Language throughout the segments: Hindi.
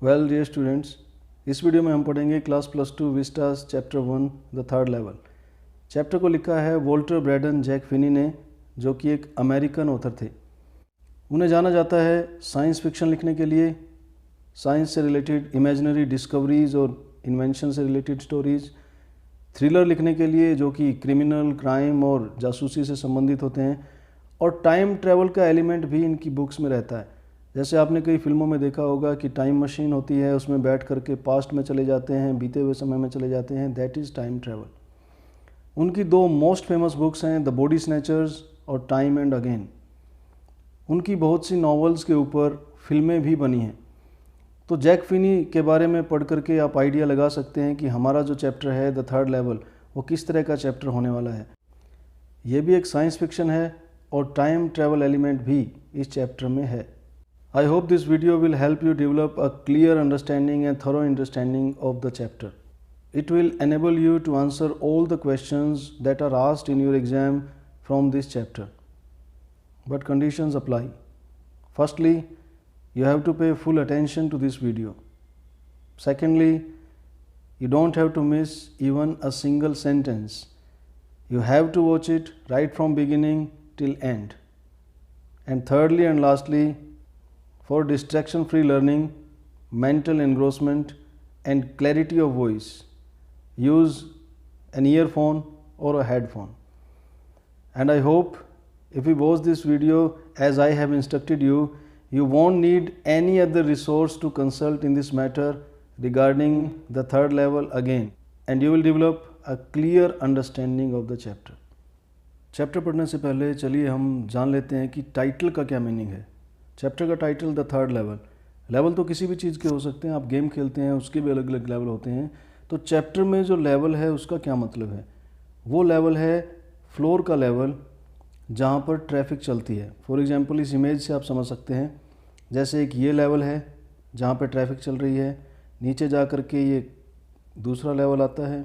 वेल डियर स्टूडेंट्स, इस वीडियो में हम पढ़ेंगे class +2 Vistas chapter 1 the third level. Chapter को लिखा है वॉल्टर ब्रैडन जैक फिनी ने, जो कि एक अमेरिकन ऑथर थे। उन्हें जाना जाता है साइंस फिक्शन लिखने के लिए, साइंस से रिलेटेड इमेजिनरी डिस्कवरीज और इन्वेंशन से रिलेटेड स्टोरीज, थ्रिलर लिखने के लिए जो कि क्रिमिनल, क्राइम और जासूसी से संबंधित होते हैं, और टाइम ट्रैवल का एलिमेंट भी इनकी बुक्स में रहता है। जैसे आपने कई फिल्मों में देखा होगा कि टाइम मशीन होती है, उसमें बैठ करके पास्ट में चले जाते हैं, बीते हुए समय में चले जाते हैं, दैट इज़ टाइम ट्रैवल। उनकी दो मोस्ट फेमस बुक्स हैं द बॉडी स्नैचर्स और टाइम एंड अगेन। उनकी बहुत सी नॉवेल्स के ऊपर फिल्में भी बनी हैं। तो जैक फिनी के बारे में पढ़ करके आप आइडिया लगा सकते हैं कि हमारा जो चैप्टर है द थर्ड लेवल वो किस तरह का चैप्टर होने वाला है। ये भी एक साइंस फिक्शन है और टाइम ट्रैवल एलिमेंट भी इस चैप्टर में है। I hope this video will help you develop a clear understanding and thorough understanding of the chapter. It will enable you to answer all the questions that are asked in your exam from this chapter. But conditions apply. Firstly, you have to pay full attention to this video. Secondly, you don't have to miss even a single sentence. You have to watch it right from beginning till end. And thirdly and lastly, for distraction-free learning, mental engrossment and clarity of voice, use an earphone or a headphone. And I hope if you watch this video as I have instructed you, you won't need any other resource to consult in this matter regarding the third level again, and you will develop a clear understanding of the chapter. Chapter पढ़ने से पहले चलिए हम जान लेते हैं कि टाइटल का क्या मीनिंग है। चैप्टर का title the third level. Level तो किसी भी चीज़ के हो सकते हैं, आप गेम खेलते हैं उसके भी अलग अलग लेवल होते हैं। तो चैप्टर में जो लेवल है उसका क्या मतलब है? वो लेवल है फ्लोर का लेवल जहाँ पर ट्रैफिक चलती है। फॉर एग्जांपल इस इमेज से आप समझ सकते हैं, जैसे एक ये लेवल है जहाँ पर ट्रैफिक चल रही है, नीचे जा कर के ये दूसरा लेवल आता है,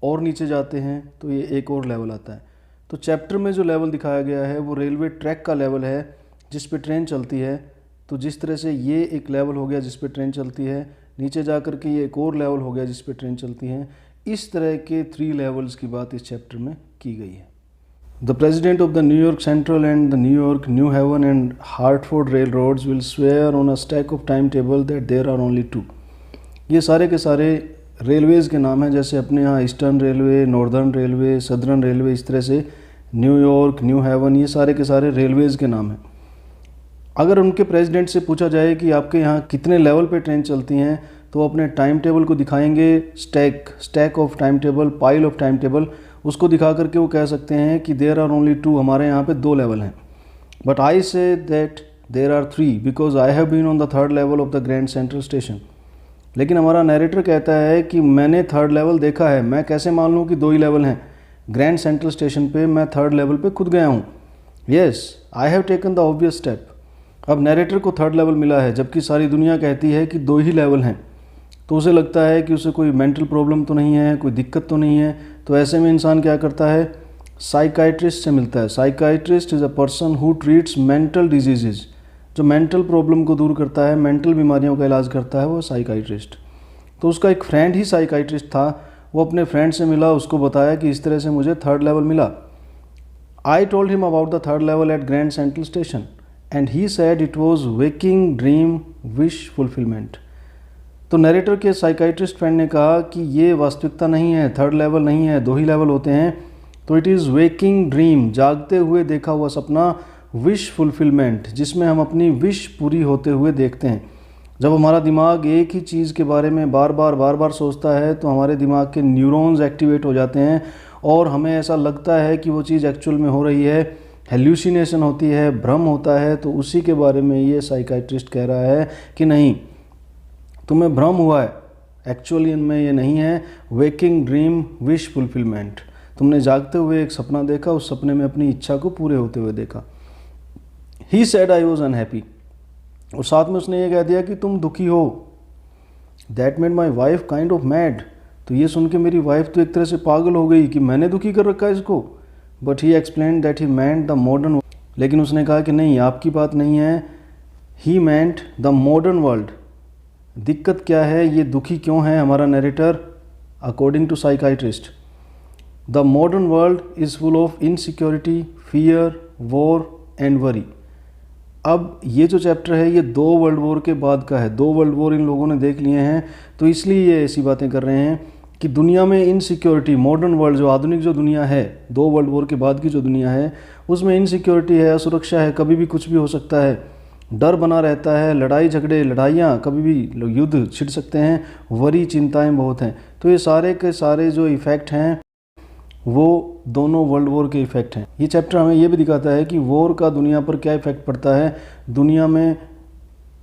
और नीचे जाते हैं तो ये एक और लेवल आता है। तो चैप्टर में जो लेवल दिखाया गया है वो रेलवे ट्रैक का लेवल है जिस पे ट्रेन चलती है। तो जिस तरह से ये एक लेवल हो गया जिस पे ट्रेन चलती है, नीचे जा कर के ये एक और लेवल हो गया जिस पे ट्रेन चलती है, इस तरह के 3 लेवल्स की बात इस चैप्टर में की गई है। The president of the New York Central and the New York, New Haven and Hartford railroads will swear on a stack of timetable that there are only 2। ये सारे के सारे रेलवेज़ के नाम हैं, जैसे अपने यहाँ eastern railway, northern railway, southern railway, इस तरह से न्यूयॉर्क, न्यू हेवन, ये सारे के सारे रेलवेज़ के नाम हैं। अगर उनके प्रेसिडेंट से पूछा जाए कि आपके यहाँ कितने लेवल पे ट्रेन चलती हैं, तो वो अपने टाइम टेबल को दिखाएंगे, stack of time table, pile of time table, उसको दिखा करके वो कह सकते हैं कि देयर आर ओनली 2, हमारे यहाँ पे 2 लेवल हैं। But I say that there are 3 because I have been on the third level of the Grand Central station. लेकिन हमारा नरेटर कहता है कि मैंने थर्ड लेवल देखा है, मैं कैसे मान लूँ कि 2 ही लेवल हैं? ग्रैंड सेंट्रल स्टेशन पे मैं थर्ड लेवल पे खुद गया हूँ। Yes, I have taken the obvious step. अब नरेटर को थर्ड लेवल मिला है जबकि सारी दुनिया कहती है कि 2 ही लेवल हैं। तो उसे लगता है कि उसे कोई मेंटल प्रॉब्लम तो नहीं है, कोई दिक्कत तो नहीं है। तो ऐसे में इंसान क्या करता है? साइकाइट्रिस्ट से मिलता है। Psychiatrist is a person who treats mental diseases. जो मेंटल प्रॉब्लम को दूर करता है, मेंटल बीमारियों का इलाज करता है, वो साइकाइट्रिस्ट। तो उसका एक फ्रेंड ही साइकाइट्रिस्ट था। वो अपने फ्रेंड से मिला, उसको बताया कि इस तरह से मुझे थर्ड लेवल मिला। I told him about the third level at Grand Central station and he said it was waking dream wish fulfilment. तो नरेटर के साइकाइट्रिस्ट फ्रेंड ने कहा कि ये वास्तविकता नहीं है, थर्ड लेवल नहीं है, 2 ही लेवल होते हैं। तो इट इज़ वेकिंग ड्रीम, जागते हुए देखा हुआ सपना, विश फुलफिलमेंट, जिसमें हम अपनी विश पूरी होते हुए देखते हैं। जब हमारा दिमाग एक ही चीज़ के बारे में बार बार सोचता है तो हमारे दिमाग के न्यूरॉन्स एक्टिवेट हो जाते हैं और हमें ऐसा लगता है कि वो चीज़ एक्चुअल में हो रही है, हेल्यूसिनेशन होती है, भ्रम होता है। तो उसी के बारे में ये साइकाइट्रिस्ट कह रहा है कि नहीं, तुम्हें भ्रम हुआ है, एक्चुअली इनमें ये नहीं है वेकिंग ड्रीम विश फुलफिलमेंट। तुमने जागते हुए एक सपना देखा, उस सपने में अपनी इच्छा को पूरे होते हुए देखा। He said I was unhappy, और साथ में उसने ये कह दिया कि तुम दुखी हो। That made my wife kind of mad. तो ये सुन के मेरी वाइफ तो एक तरह से पागल हो गई कि मैंने दुखी कर रखा है इसको। But he explain that he meant the modern, लेकिन उसने कहा कि नहीं, आपकी बात नहीं है, he meant the modern world दिक्कत क्या है, ये दुखी क्यों है हमारा narrator? According to psychiatrist, the modern world is full of insecurity, fear, war and worry. अब ये जो चैप्टर है ये 2 वर्ल्ड वॉर के बाद का है। 2 वर्ल्ड वॉर इन लोगों ने देख लिए हैं, तो इसलिए ये ऐसी बातें कर रहे हैं कि दुनिया में इनसिक्योरिटी, मॉडर्न वर्ल्ड जो आधुनिक जो दुनिया है, 2 वर्ल्ड वॉर के बाद की जो दुनिया है उसमें इनसिक्योरिटी है, असुरक्षा है, कभी भी कुछ भी हो सकता है, डर बना रहता है, लड़ाई झगड़े, लड़ाइयाँ, कभी भी युद्ध छिड़ सकते हैं, वरी, चिंताएं बहुत हैं। तो ये सारे के सारे जो इफ़ेक्ट हैं वो दोनों वर्ल्ड वॉर के इफ़ेक्ट हैं। ये चैप्टर हमें ये भी दिखाता है कि वॉर का दुनिया पर क्या इफ़ेक्ट पड़ता है। दुनिया में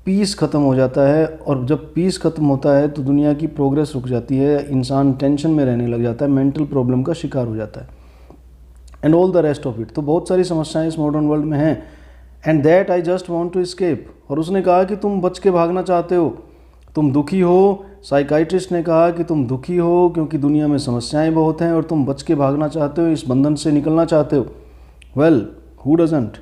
पीस ख़त्म हो जाता है, और जब पीस ख़त्म होता है तो दुनिया की प्रोग्रेस रुक जाती है, इंसान टेंशन में रहने लग जाता है, मेंटल प्रॉब्लम का शिकार हो जाता है, and all the rest of it. तो बहुत सारी समस्याएं इस मॉडर्न वर्ल्ड में हैं, and that I just want to escape. और उसने कहा कि तुम बच के भागना चाहते हो, तुम दुखी हो। साइकाइट्रिस्ट ने कहा कि तुम दुखी हो क्योंकि दुनिया में समस्याएं बहुत हैं और तुम बच के भागना चाहते हो, इस बंधन से निकलना चाहते हो। Well, who doesn't?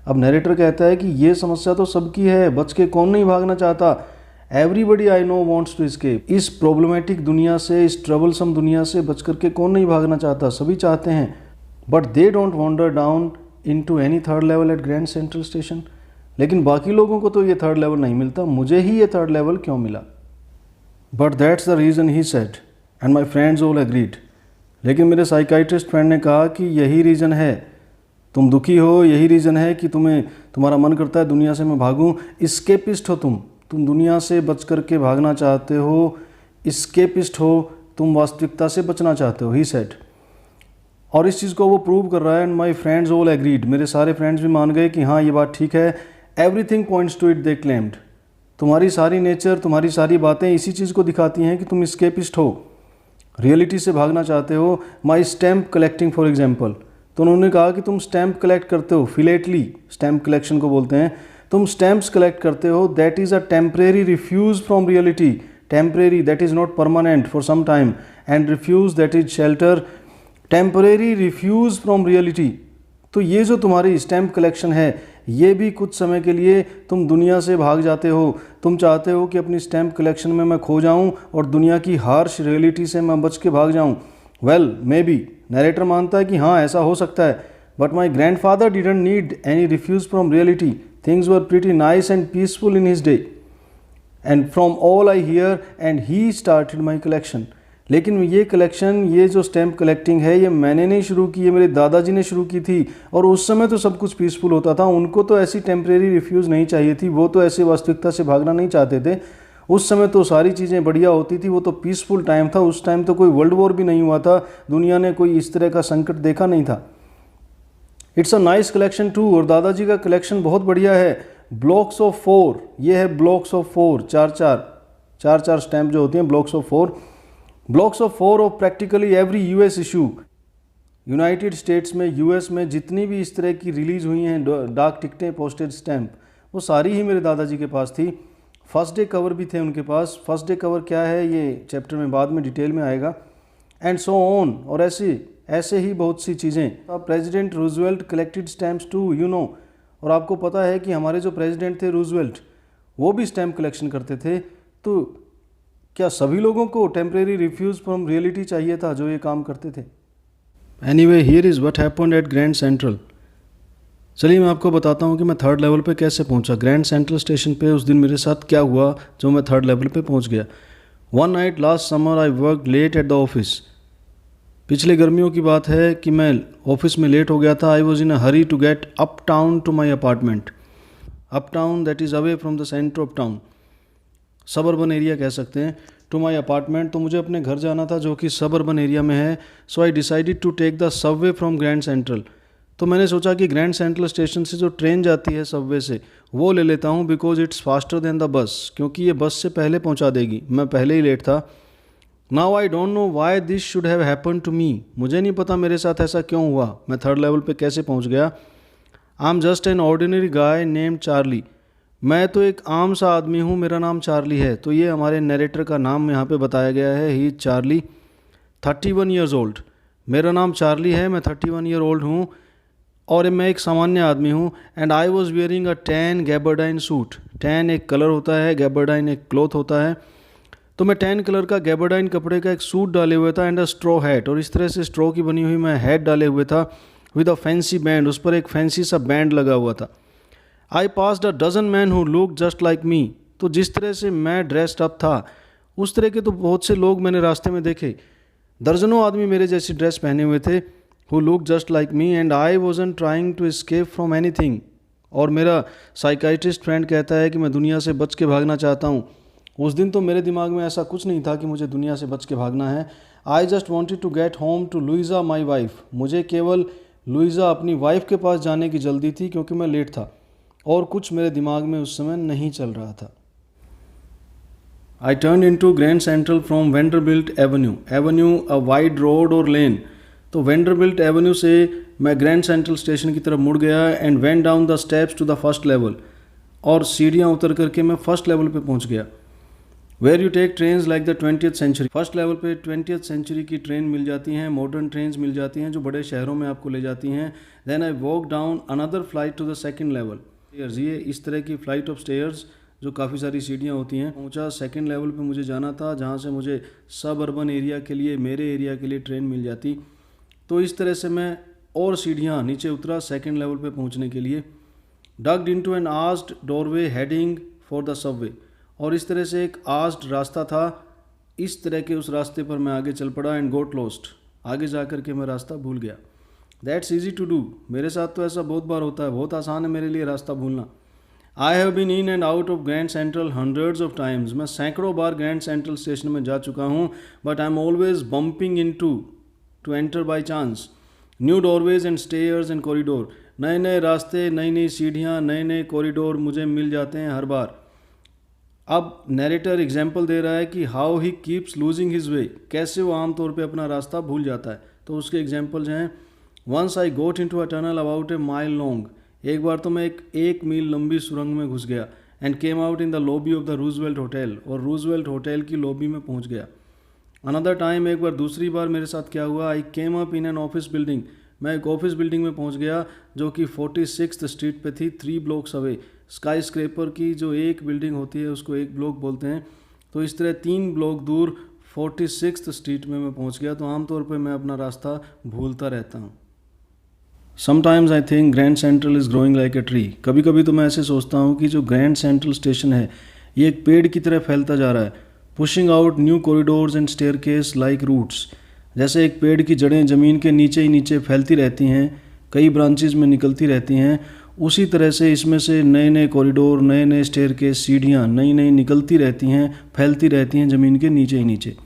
अब नरेटर कहता है कि ये समस्या तो सबकी है, बच के कौन नहीं भागना चाहता? Everybody I know wants to escape. इस प्रॉब्लमेटिक दुनिया से, इस ट्रबलसम दुनिया से बच करके कौन नहीं भागना चाहता? सभी चाहते हैं, but they don't wander down into any third level at Grand Central station. लेकिन बाकी लोगों को तो ये थर्ड लेवल नहीं मिलता, मुझे ही ये थर्ड लेवल क्यों मिला? But that's the reason he said, and my friends all agreed. लेकिन मेरे साइकाइट्रिस्ट फ्रेंड ने कहा कि यही रीज़न है, तुम दुखी हो, यही रीज़न है कि तुम्हारा मन करता है दुनिया से मैं भागूं। इस्केपिस्ट हो तुम दुनिया से बच करके भागना चाहते हो, इस्केपिस्ट हो, तुम वास्तविकता से बचना चाहते हो, ही सेड। और इस चीज़ को वो प्रूव कर रहा है, and my friends all agreed. मेरे सारे फ्रेंड्स भी मान गए कि हाँ ये बात ठीक है। Everything points to it, they claimed. तुम्हारी सारी नेचर, तुम्हारी सारी बातें इसी चीज़ को दिखाती हैं कि तुम स्केपिस्ट हो, रियलिटी से भागना चाहते हो। माई स्टैम्प कलेक्टिंग फॉर एग्जाम्पल, तो उन्होंने कहा कि तुम स्टैम्प कलेक्ट करते हो, फिलेटली स्टैम्प कलेक्शन को बोलते हैं, तुम स्टैम्प्स कलेक्ट करते हो। That is a temporary refuge from reality, temporary that is not permanent for some time, and refuge that is shelter, temporary refuge from reality. तो ये जो तुम्हारी स्टैम्प कलेक्शन है ये भी कुछ समय के लिए तुम दुनिया से भाग जाते हो। तुम चाहते हो कि अपनी स्टैम्प कलेक्शन में मैं खो जाऊं और दुनिया की हार्श रियलिटी से मैं बच के भाग जाऊं। वेल, मे बी, नरेटर मानता है कि हाँ ऐसा हो सकता है, but my grandfather didn't need any refuse from reality, things were pretty nice and peaceful in his day, and from all I hear and he started my collection. लेकिन ये कलेक्शन, ये जो स्टैम्प कलेक्टिंग है, ये मैंने नहीं शुरू की, ये मेरे दादाजी ने शुरू की थी, और उस समय तो सब कुछ पीसफुल होता था। उनको तो ऐसी टेम्परेरी रिफ्यूज़ नहीं चाहिए थी, वो तो ऐसी वास्तविकता से भागना नहीं चाहते थे। उस समय तो सारी चीज़ें बढ़िया होती थी, वो तो पीसफुल टाइम था। उस टाइम तो कोई वर्ल्ड वॉर भी नहीं हुआ था, दुनिया ने कोई इस तरह का संकट देखा नहीं था। It's a nice collection too, और दादाजी का कलेक्शन बहुत बढ़िया है। ब्लॉक्स ऑफ 4, ये है ब्लॉक्स ऑफ 4, चार स्टैम्प जो होती हैं, blocks of 4, blocks of 4 of practically every US issue. United states में, यूएस में जितनी भी इस तरह की रिलीज़ हुई हैं डाक टिकटें, पोस्टेज स्टैम्प, वो सारी ही मेरे दादाजी के पास थी। फर्स्ट डे कवर भी थे उनके पास। फर्स्ट डे कवर क्या है ये चैप्टर में बाद में डिटेल में आएगा, एंड सो ऑन। और ऐसे ही बहुत सी चीज़ें। President Roosevelt collected stamps too, you know. और आपको पता है कि हमारे जो प्रेसिडेंट थे रूजवेल्ट, वो भी स्टैम्प कलेक्शन करते थे। तो क्या सभी लोगों को टेम्परेरी रिफ्यूज़ फ्रॉम रियलिटी चाहिए था जो ये काम करते थे? Anyway, here is what happened at Grand central. चलिए मैं आपको बताता हूँ कि मैं थर्ड लेवल पे कैसे पहुँचा। ग्रैंड सेंट्रल स्टेशन पे उस दिन मेरे साथ क्या हुआ जो मैं थर्ड लेवल पे पहुँच गया। One night last summer I work late at the office. पिछले गर्मियों की बात है कि मैं ऑफिस में लेट हो गया था। I was in a hurry to get uptown to my apartment. Uptown that is away from the centre of town, suburban area कह सकते हैं, टू माई अपार्टमेंट। तो मुझे अपने घर जाना था जो कि सबर्बन एरिया में है। So I decided to take the subway from Grand Central. तो मैंने सोचा कि ग्रैंड सेंट्रल स्टेशन से जो ट्रेन जाती है सबवे से, वो ले लेता हूँ, because it's faster than the bus, क्योंकि ये बस से पहले पहुँचा देगी। मैं पहले ही लेट था। Now I don't know why this should have happen to me. मुझे नहीं पता मेरे साथ ऐसा क्यों हुआ, मैं थर्ड लेवल पे कैसे पहुँच गया। I am just an ordinary guy named Charlie. मैं तो एक आम सा आदमी हूँ, मेरा नाम चार्ली है। तो ये हमारे नरेटर का नाम यहाँ पे बताया गया है, ही चार्ली, 31 ईयर्स ओल्ड। मेरा नाम चार्ली है, मैं 31 ईयर ओल्ड हूँ और मैं एक सामान्य आदमी हूँ। And I was wearing a tan gabardine suit. Tan एक कलर होता है, गैबरडाइन एक क्लॉथ होता है। तो मैं टैन कलर का गैबरडाइन कपड़े का एक सूट डाले हुए था एंड अ स्ट्रॉ हैट, और इस तरह से स्ट्रॉ की बनी हुई मैं हैट डाले हुए था विद अ फैंसी बैंड, उस पर एक फैंसी सा बैंड लगा हुआ था। I passed a dozen man who look just like me. तो जिस तरह से मैं ड्रेस्ड अप था उस तरह के तो बहुत से लोग मैंने रास्ते में देखे, दर्जनों आदमी मेरे जैसी ड्रेस पहने हुए थे, who look just like me and I wasn't trying to escape from anything. और मेरा साइकाइट्रिस्ट फ्रेंड कहता है कि मैं दुनिया से बच के भागना चाहता हूँ। उस दिन तो मेरे दिमाग में ऐसा कुछ नहीं था कि मुझे दुनिया से बच के भागना है। I just wanted to get home to Louisa my wife. मुझे केवल लुइज़ा अपनी वाइफ के पास जाने की जल्दी थी क्योंकि मैं लेट था और कुछ मेरे दिमाग में उस समय नहीं चल रहा था। I turn into Grand Central from Vanderbilt Avenue. Avenue a wide road और लेन। तो वेंडरबिल्ट एवेन्यू से मैं ग्रैंड सेंट्रल स्टेशन की तरफ मुड़ गया and went down the steps to the first level. और सीढ़ियाँ उतर करके मैं फर्स्ट लेवल पे पहुंच गया। Where you take trains like the 20th century. First level पे 20th सेंचुरी की ट्रेन मिल जाती हैं, मॉडर्न ट्रेन्स मिल जाती हैं जो बड़े शहरों में आपको ले जाती हैं। Then I walk down another flight to the second level. ये इस तरह की फ्लाइट ऑफ स्टेयर्स जो काफ़ी सारी सीढ़ियाँ होती हैं, पहुँचा सेकंड लेवल पे मुझे जाना था जहाँ से मुझे सब अर्बन एरिया के लिए, मेरे एरिया के लिए ट्रेन मिल जाती। तो इस तरह से मैं और सीढ़ियाँ नीचे उतरा सेकंड लेवल पे पहुँचने के लिए। Ducked into an arched doorway heading for the subway. और इस तरह से एक आस्ड रास्ता था, इस तरह के उस रास्ते पर मैं आगे चल पड़ा एंड गोट लॉस्ट। आगे जा कर के मैं रास्ता भूल गया। That's easy to do. मेरे साथ तो ऐसा बहुत बार होता है, बहुत आसान है मेरे लिए रास्ता भूलना। I have been in and out of Grand Central hundreds of times. मैं सैकड़ों बार ग्रैंड सेंट्रल स्टेशन में जा चुका हूँ, but I am always bumping into enter by chance new doorways and stairs and corridor. नए नए रास्ते, नई नई सीढ़ियाँ, नए नए कॉरिडोर मुझे मिल जाते हैं हर बार। अब नैरेटर एग्जाम्पल दे रहा है कि how he keeps losing his way, कैसे वो आमतौर पे अपना रास्ता भूल जाता है। तो उसके एग्जाम्पल्स हैं, once I got into a tunnel about a mile long. एक बार तो मैं एक मील लंबी सुरंग में घुस गया and came out in the lobby of the Roosevelt hotel, और रूजवेल्ट होटल की लॉबी में पहुंच गया। अनदर टाइम, एक बार दूसरी बार मेरे साथ क्या हुआ, I came up in an office building. मैं एक ऑफिस बिल्डिंग में पहुंच गया जो कि 46th स्ट्रीट पे थी, 3 ब्लॉक्स अवे। स्काई स्क्रेपर की जो एक बिल्डिंग होती है उसको एक ब्लॉक बोलते हैं। तो इस तरह 3 ब्लॉक दूर 46th स्ट्रीट में मैं पहुंच गया। तो आमतौर पे मैं अपना रास्ता भूलता रहता हूँ। Sometimes I think grand central is growing like a tree. कभी कभी तो मैं ऐसे सोचता हूँ कि जो ग्रैंड सेंट्रल स्टेशन है ये एक पेड़ की तरह फैलता जा रहा है, pushing out new corridors and staircase like roots. जैसे एक पेड़ की जड़ें ज़मीन के नीचे ही नीचे फैलती रहती हैं, कई ब्रांचेज में निकलती रहती हैं, उसी तरह से इसमें से नए नए कॉरिडोर, नए नए स्टेयरकेस, सीढ़ियाँ नई नई निकलती रहती हैं, फैलती रहती हैं ज़मीन के नीचे ही नीचे।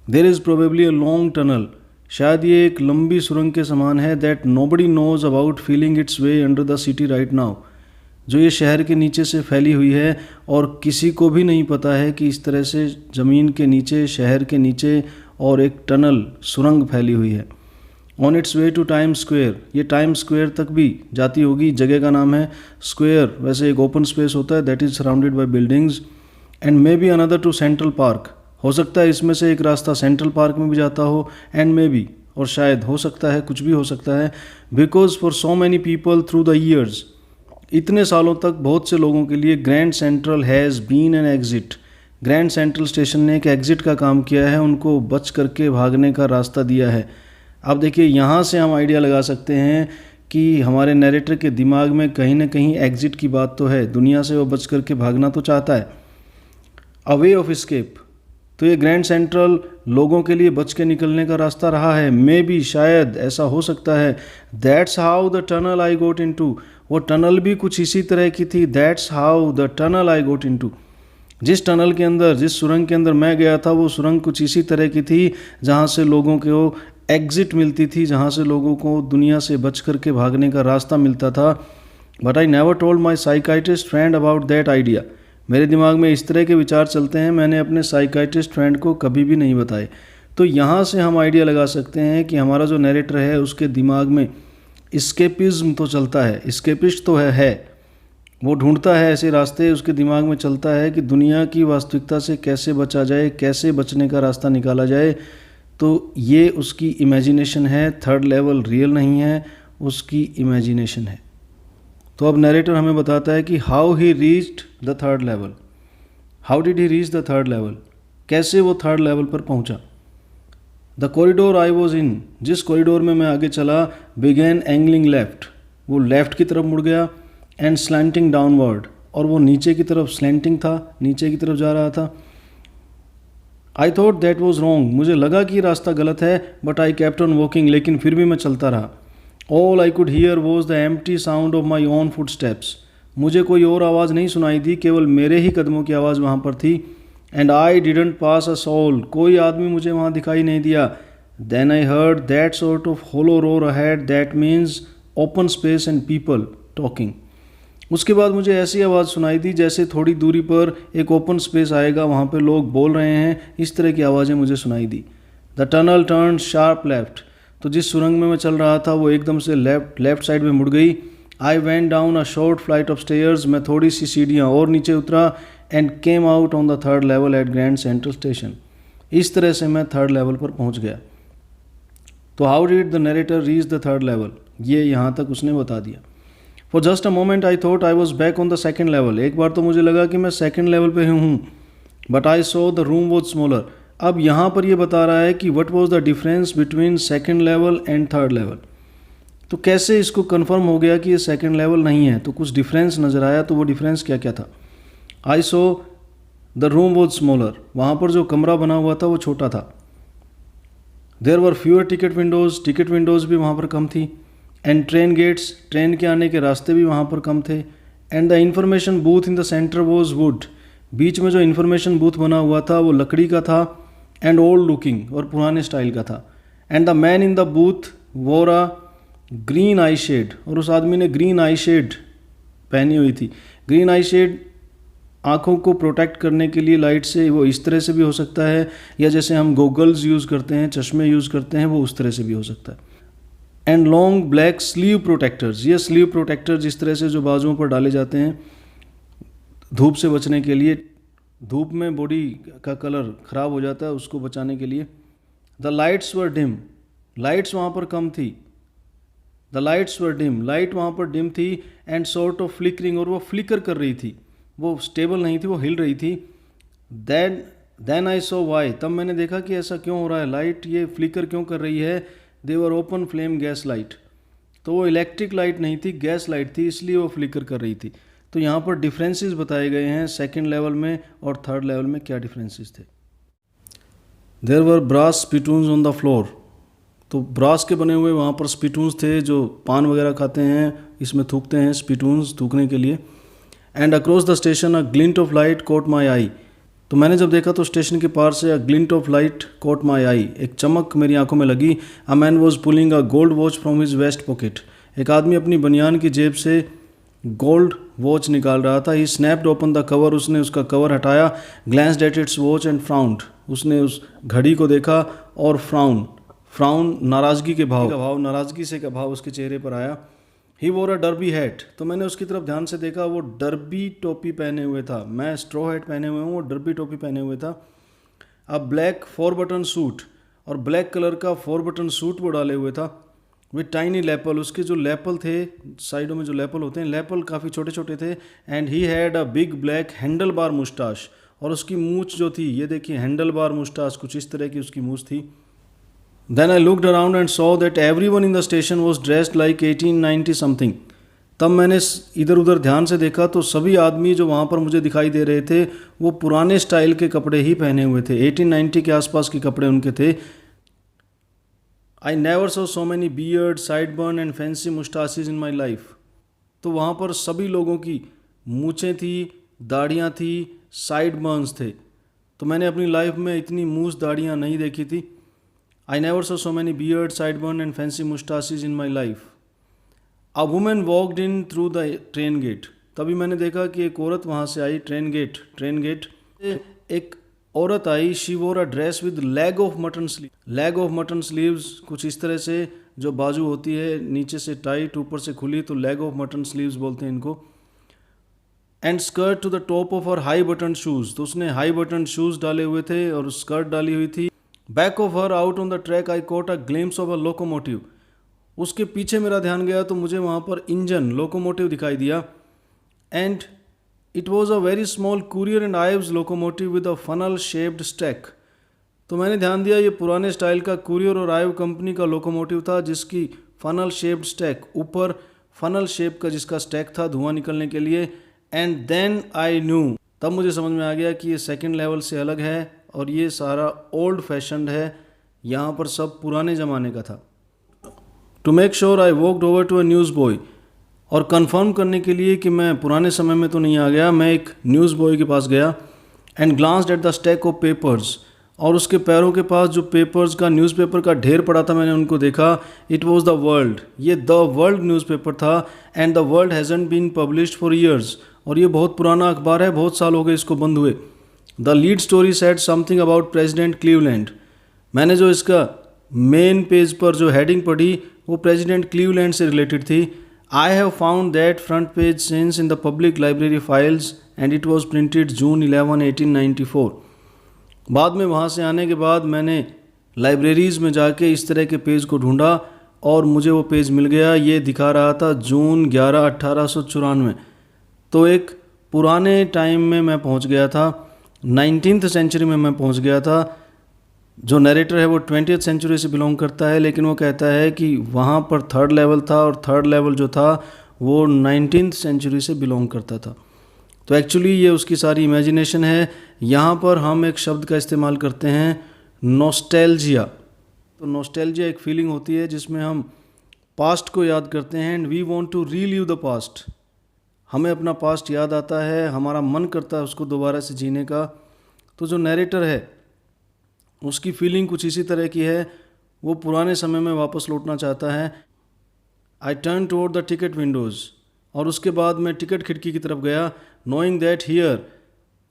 There is probably a long tunnel. शायद ये एक लंबी सुरंग के समान है, that nobody knows about feeling its way under the city right now, जो ये शहर के नीचे से फैली हुई है और किसी को भी नहीं पता है कि इस तरह से ज़मीन के नीचे, शहर के नीचे और एक टनल, सुरंग फैली हुई है। On its way to Times Square, ये टाइम स्क्वायर तक भी जाती होगी। जगह का नाम है स्क्वायर, वैसे एक ओपन स्पेस होता है that is surrounded by buildings. And maybe another to Central Park. हो सकता है इसमें से एक रास्ता सेंट्रल पार्क में भी जाता हो, एंड मे बी, और शायद, हो सकता है, कुछ भी हो सकता है। Because for so many people through the years, इतने सालों तक बहुत से लोगों के लिए Grand Central has been an exit. Grand Central station ने एक एग्जिट का काम किया है, उनको बच करके भागने का रास्ता दिया है। अब देखिए, यहाँ से हम आइडिया लगा सकते हैं कि हमारे नैरेटर के दिमाग में कहीं ना कहीं एग्जिट की बात तो है, दुनिया से वो बच करके भागना तो चाहता है, अ वे ऑफ एस्केप। तो ये ग्रैंड सेंट्रल लोगों के लिए बच के निकलने का रास्ता रहा है। मे बी, शायद ऐसा हो सकता है। That's how the tunnel I got into, वो टनल भी कुछ इसी तरह की थी। That's how the tunnel I got into, जिस टनल के अंदर, जिस सुरंग के अंदर मैं गया था, वो सुरंग कुछ इसी तरह की थी जहाँ से लोगों को एग्जिट मिलती थी, जहाँ से लोगों को दुनिया से बच करके भागने का रास्ता मिलता था। But I never told my psychiatrist friend about that idea. मेरे दिमाग में इस तरह के विचार चलते हैं, मैंने अपने साइकाइट्रिस्ट फ्रेंड को कभी भी नहीं बताए। तो यहाँ से हम आइडिया लगा सकते हैं कि हमारा जो नैरेटर है उसके दिमाग में इस्केपिज्म तो चलता है, इस्केपिस्ट तो है। वो ढूंढता है ऐसे रास्ते, उसके दिमाग में चलता है कि दुनिया की वास्तविकता से कैसे बचा जाए, कैसे बचने का रास्ता निकाला जाए। तो ये उसकी इमेजिनेशन है, थर्ड लेवल रियल नहीं है, उसकी इमेजिनेशन है। तो अब नरेटर हमें बताता है कि how he reached the third level, how did he reach the third level, कैसे वो थर्ड लेवल पर पहुंचा। द कॉरिडोर आई वॉज इन, जिस कॉरिडोर में मैं आगे चला, बिगैन एंगलिंग लेफ्ट, वो लेफ्ट की तरफ मुड़ गया, एंड स्लैंटिंग डाउनवर्ड, और वो नीचे की तरफ स्लैंटिंग था, नीचे की तरफ जा रहा था। I thought that was wrong, मुझे लगा कि रास्ता गलत है, but I kept on walking, लेकिन फिर भी मैं चलता रहा। All I could hear was the empty sound of my own foot steps, मुझे कोई और आवाज़ नहीं सुनाई दी, केवल मेरे ही कदमों की आवाज़ वहाँ पर थी। And I didn't pass a soul, कोई आदमी मुझे वहाँ दिखाई नहीं दिया। Then I heard that sort of hollow roar ahead, that means open space and people talking. उसके बाद मुझे ऐसी आवाज़ सुनाई दी जैसे थोड़ी दूरी पर एक ओपन स्पेस आएगा, वहाँ पे लोग बोल रहे हैं, इस तरह की आवाज़ें मुझे सुनाई दी। The tunnel turn sharp left, तो जिस सुरंग में मैं चल रहा था वो एकदम से लेफ्ट साइड में मुड़ गई। I went down a short flight of stairs, मैं थोड़ी सी सीढ़ियाँ और नीचे उतरा, and came out on the third level at Grand Central station. इस तरह से मैं थर्ड लेवल पर पहुँच गया। तो how did the narrator reach the third level, ये यहाँ तक उसने बता दिया। For just a moment I thought I was back on the second level, एक बार तो मुझे लगा कि मैं सेकेंड लेवल पे हूँ, but I saw the room was smaller. अब यहाँ पर ये बता रहा है कि what was the difference between second level and third level. तो कैसे इसको कन्फर्म हो गया कि ये सेकेंड लेवल नहीं है, तो कुछ डिफरेंस नज़र आया। तो वो डिफरेंस क्या क्या था। I saw the room was smaller, वहाँ पर जो कमरा बना हुआ था वो छोटा था। There were fewer ticket windows भी वहाँ पर कम थी। एंड ट्रेन गेट्स, ट्रेन के आने के रास्ते भी वहाँ पर कम थे। And the information booth in the centre was wood, बीच में जो इन्फॉर्मेशन बूथ बना हुआ था वो लकड़ी का था। एंड ओल्ड लुकिंग, और पुराने स्टाइल का था। And the man in the booth वोर अ ग्रीन आई शेड, और उस आदमी ने ग्रीन आई शेड पहनी हुई थी। ग्रीन आई शेड आँखों को प्रोटेक्ट करने के लिए लाइट से, वो इस तरह से भी हो सकता है, या जैसे हम गोगल्स यूज़ करते हैं, चश्मे यूज़ करते हैं, वो उस तरह से भी हो सकता है। And long black sleeve protectors, ये स्लीव प्रोटेक्टर जिस तरह से जो बाजुओं पर डाले जाते हैं धूप से बचने के लिए, धूप में बॉडी का कलर ख़राब हो जाता है, उसको बचाने के लिए। The lights were dim, lights वहाँ पर कम थी। The lights were dim, light वहाँ पर डिम थी। एंड सॉर्ट ऑफ फ्लिकरिंग, और वो फ्लिकर कर रही थी, वो स्टेबल नहीं थी, वो हिल रही थी। देन आई सो वाई, तब मैंने देखा कि ऐसा क्यों हो रहा है, लाइट ये फ्लिकर क्यों कर रही है। They were open flame gas light, तो वो इलेक्ट्रिक लाइट नहीं थी, गैस लाइट थी, इसलिए वो फ्लिकर कर रही थी। तो यहाँ पर डिफरेंसेस बताए गए हैं सेकंड लेवल में और थर्ड लेवल में क्या डिफरेंसेस थे। There were brass spittoons on the floor, तो ब्रास के बने हुए वहाँ पर स्पिटून्स थे, जो पान वगैरह खाते हैं इसमें थूकते हैं, स्पिटून्स थूकने के लिए। And across the station a glint of light caught my eye, तो मैंने जब देखा तो स्टेशन के पार से a glint of light caught my eye, एक चमक मेरी आंखों में लगी। A man was pulling a gold watch from his vest pocket, एक आदमी अपनी बनियान की जेब से गोल्ड वॉच निकाल रहा था। He snapped open the cover, उसने उसका कवर हटाया। Glanced at its watch and frowned, उसने उस घड़ी को देखा और फ्राउन नाराज़गी के भाव, नाराज़गी से का भाव उसके चेहरे पर आया। ही वोर अ डर्बी हैट, तो मैंने उसकी तरफ ध्यान से देखा, वो डर्बी टोपी पहने हुए था। मैं स्ट्रॉ हैट पहने हुए हूँ, वो डर्बी टोपी पहने हुए था। अब ब्लैक 4 बटन सूट, और ब्लैक कलर का 4 बटन सूट वो डाले हुए था। विथ टाइनी लेपल, उसके जो लेपल थे साइडों में जो लेपल होते हैं, लेपल काफ़ी छोटे छोटे थे। And he had a big black handlebar moustache, और उसकी मूछ जो थी, ये देखिए हैंडल बार मुस्टाश, कुछ इस तरह की उसकी मूछ थी। Then I looked around and saw that everyone in the station was dressed like 1890 something. तब मैंने इधर उधर ध्यान से देखा तो सभी आदमी जो वहाँ पर मुझे दिखाई दे रहे थे वो पुराने स्टाइल के कपड़े ही पहने हुए थे, 1890 के आसपास के कपड़े उनके थे। I never saw so many beard, sideburn and fancy mustaches in my life. तो वहाँ पर सभी लोगों की मूछें थी, दाढ़ियाँ थी, साइड बर्न्स थे। तो मैंने अपनी लाइफ में इतनी मूछ दाढ़ियाँ नहीं देखी थी। I never saw so many beard, sideburn and fancy mustaches in my life. A woman walked in through the train gate. तभी मैंने देखा कि एक औरत वहाँ से आई, ट्रेन गेट एक औरत आई। She wore a dress with leg of mutton sleeves, कुछ इस तरह से जो बाजू होती है नीचे से टाइट ऊपर से खुली, तो leg of mutton sleeves बोलते हैं इनको। And skirt to the top of her high button shoes, तो उसने हाई बटन शूज़ डाले हुए थे और स्कर्ट डाली हुई थी। Back of her out on the track I caught a glimpse of a locomotive, उसके पीछे मेरा ध्यान गया तो मुझे वहाँ पर इंजन लोकोमोटिव दिखाई दिया and it was a very small courier and Ives locomotive with a funnel shaped stack. तो मैंने ध्यान दिया ये पुराने स्टाइल का कुरियर और आइव कंपनी का लोकोमोटिव था जिसकी फनल शेप्ड स्टैक, ऊपर फनल शेप का जिसका स्टैक था धुआं निकलने के लिए। एंड देन आई न्यू, तब मुझे समझ में आ गया कि ये सेकंड लेवल से अलग है और ये सारा ओल्ड फैशन्ड है, यहाँ पर सब पुराने ज़माने का था। To make sure I walked over to a newsboy बॉय, और कंफर्म करने के लिए कि मैं पुराने समय में तो नहीं आ गया, मैं एक न्यूज़ बॉय के पास गया and glanced at the stack of papers, और उसके पैरों के पास जो पेपर्स का न्यूज़पेपर का ढेर पड़ा था मैंने उनको देखा। इट वॉज द वर्ल्ड, ये द वर्ल्ड न्यूज़पेपर था and the world hasn't been published for years, और ये बहुत पुराना अखबार है, बहुत साल हो गए इसको बंद हुए। The lead story said something about president Cleveland. मैंने जो इसका मेन पेज पर जो हेडिंग पढ़ी वो प्रेसिडेंट क्लीवलैंड से रिलेटेड थी। I have found that front page since in the public library files and it was printed June 11, 1894। बाद में वहाँ से आने के बाद मैंने लाइब्रेरीज़ में जाके इस तरह के पेज को ढूंढा और मुझे वो पेज मिल गया। ये दिखा रहा था जून 11, 1894। तो एक पुराने टाइम में मैं पहुँच गया था, 19th सेंचुरी में मैं पहुँच गया था। जो नरेटर है वो 20th सेंचुरी से बिलोंग करता है, लेकिन वो कहता है कि वहाँ पर थर्ड लेवल था और थर्ड लेवल जो था वो 19th सेंचुरी से बिलोंग करता था। तो एक्चुअली ये उसकी सारी इमेजिनेशन है। यहाँ पर हम एक शब्द का इस्तेमाल करते हैं नॉस्टैल्जिया। तो नॉस्टैल्जिया एक फीलिंग होती है जिसमें हम पास्ट को याद करते हैं and we want to relive the past. हमें अपना पास्ट याद आता है, हमारा मन करता है उसको दोबारा से जीने का। तो जो नरेटर है उसकी फीलिंग कुछ इसी तरह की है, वो पुराने समय में वापस लौटना चाहता है। I turn toward the ticket Windows, और उसके बाद मैं टिकट खिड़की की तरफ गया, knowing that here